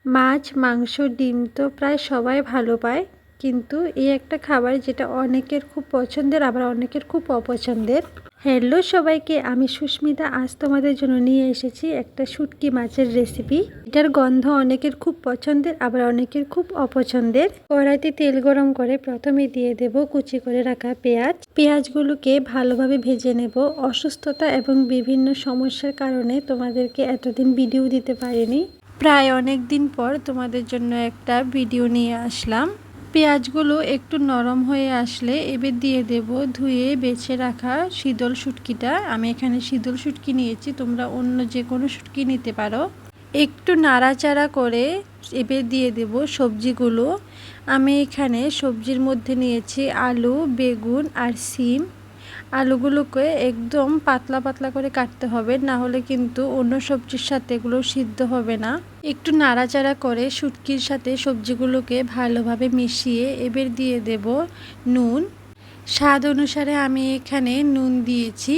মাছ, মাংস, ডিম তো প্রায় সবাই ভালো পায়, কিন্তু এই একটা খাবার যেটা অনেকের খুব পছন্দের আবার অনেকের খুব অপছন্দের। হ্যালো সবাইকে, আমি সুস্মিতা। আজ তোমাদের জন্য নিয়ে এসেছি একটা শুটকি মাছের রেসিপি। এটার গন্ধ অনেকের খুব পছন্দের আবার অনেকের খুব অপছন্দের। কড়াইতে তেল গরম করে প্রথমে দিয়ে দেব কুচি করে রাখা পেঁয়াজ। পেঁয়াজগুলোকে ভালোভাবে ভেজে নেব। অসুস্থতা এবং বিভিন্ন সমস্যার কারণে তোমাদেরকে এতদিন ভিডিও দিতে পারিনি। প্রায় অনেক দিন পর তোমাদের জন্য একটা ভিডিও নিয়ে আসলাম। পেঁয়াজগুলো একটু নরম হয়ে আসলে এবার দিয়ে দেব ধুয়ে বেছে রাখা শীতল শুটকিটা। আমি এখানে শীতল শুটকি নিয়েছি, তোমরা অন্য যে কোনো শুটকি নিতে পারো। একটু নাড়াচাড়া করে এবার দিয়ে দেব সবজিগুলো। আমি এখানে সবজির মধ্যে নিয়েছি আলু, বেগুন আর সিম। আলুগুলোকে একদম পাতলা পাতলা করে কাটতে হবে, না হলে কিন্তু অন্য সবজির সাথে এগুলো সিদ্ধ হবে না। একটু নাড়াচাড়া করে শুটকির সাথে সবজিগুলোকে ভালোভাবে মিশিয়ে এবার দিয়ে দেব নুন। স্বাদ অনুসারে আমি এখানে নুন দিয়েছি।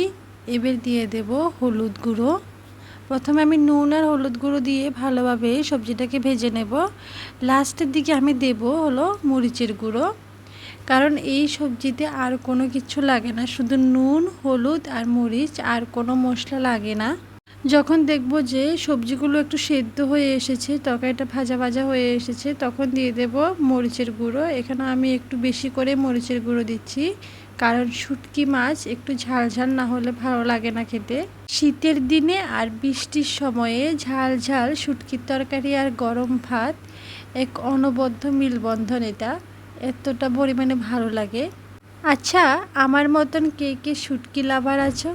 এবার দিয়ে দেব হলুদ গুঁড়ো। প্রথমে আমি নুন আর হলুদ গুঁড়ো দিয়ে ভালোভাবে সবজিটাকে ভেজে নেব। লাস্টের দিকে আমি দেব হলো মরিচের গুঁড়ো, কারণ এই সবজিতে আর কোনো কিছু লাগে না, শুধু নুন, হলুদ আর মরিচ, আর কোনো মশলা লাগে না। যখন দেখব যে সবজিগুলো একটু সেদ্ধ হয়ে এসেছে, তরকারিটা ভাজা ভাজা হয়ে এসেছে, তখন দিয়ে দেব মরিচের গুঁড়ো। এখানে আমি একটু বেশি করে মরিচের গুঁড়ো দিচ্ছি, কারণ শুটকি মাছ একটু ঝাল ঝাল না হলে ভালো লাগে না খেতে। শীতের দিনে আর বৃষ্টির সময়ে ঝাল ঝাল শুটকির তরকারি আর গরম ভাত এক অনবদ্য মিলবন্ধন। এটা এতটা পরিমাণে ভালো লাগে। আচ্ছা, আমার মতন কে কে শুটকি লাভার আছো,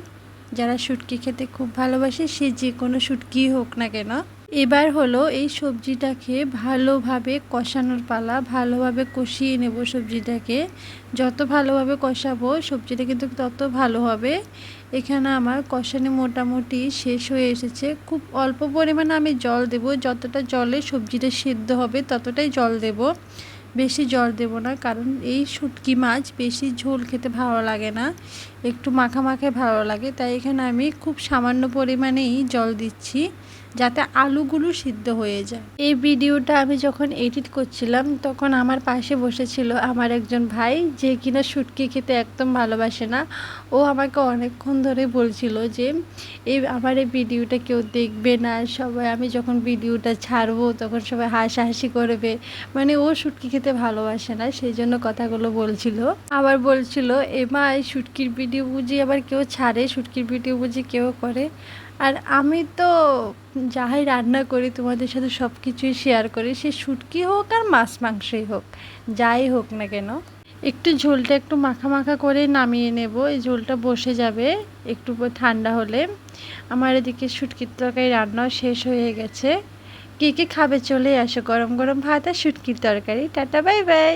যারা শুটকি খেতে খুব ভালোবাসে, সে যে কোনো শুটকি হোক না কেন। এবার হলো এই সবজিটাকে ভালোভাবে কষানোর পালা। ভালোভাবে কষিয়ে নেব সবজিটাকে। যত ভালোভাবে কষাবো সবজিটা কিন্তু তত ভালো হবে। এখানে আমার কষানো মোটামুটি শেষ হয়ে এসেছে। খুব অল্প পরিমাণে আমি জল দেব, যতটা জলে সবজিটা সিদ্ধ হবে ততটাই জল দেব, বেশি জল দেব না, কারণ এই শুটকি মাছ বেশি ঝোল খেতে ভালো লাগে না, একটু মাখা মাখায় ভালো লাগে। তাই এখানে আমি খুব সামান্য পরিমাণেই জল দিচ্ছি, যাতে আলুগুলো সিদ্ধ হয়ে যায়। এই ভিডিওটা আমি যখন এডিট করছিলাম তখন আমার পাশে বসেছিল আমার একজন ভাই, যে কিনা শুটকি খেতে একদম ভালোবাসে না। ও আমাকে অনেকক্ষণ ধরে বলছিল যে আমার এই ভিডিওটা কেউ দেখবে না, সবাই আমি যখন ভিডিওটা ছাড়বো তখন সবাই হাসাহাসি করবে, মানে ও শুটকি খেতে ভালোবাসে না, সেই জন্য কথাগুলো বলছিল। আবার বলছিল, এমা এই শুটকির ভিডিও বুঝি আবার কেউ ছাড়ে, শুটকির ভিডিও বুঝি কেউ করে। আর আমি তো যাই রান্না করি তোমাদের সাথে সব কিছুই শেয়ার করি, সে শুটকি হোক আর মাছ মাংসই হোক, যাই হোক না কেন। একটু ঝোলটা একটু মাখা মাখা করে নামিয়ে নেব। এই ঝোলটা বসে যাবে একটু ঠান্ডা হলে। আমার এদিকে শুটকির তরকারি রান্নাও শেষ হয়ে গেছে। কে কে খাবে চলে আসো, গরম গরম ভাত আর শুটকির তরকারি। Tata, bye bye.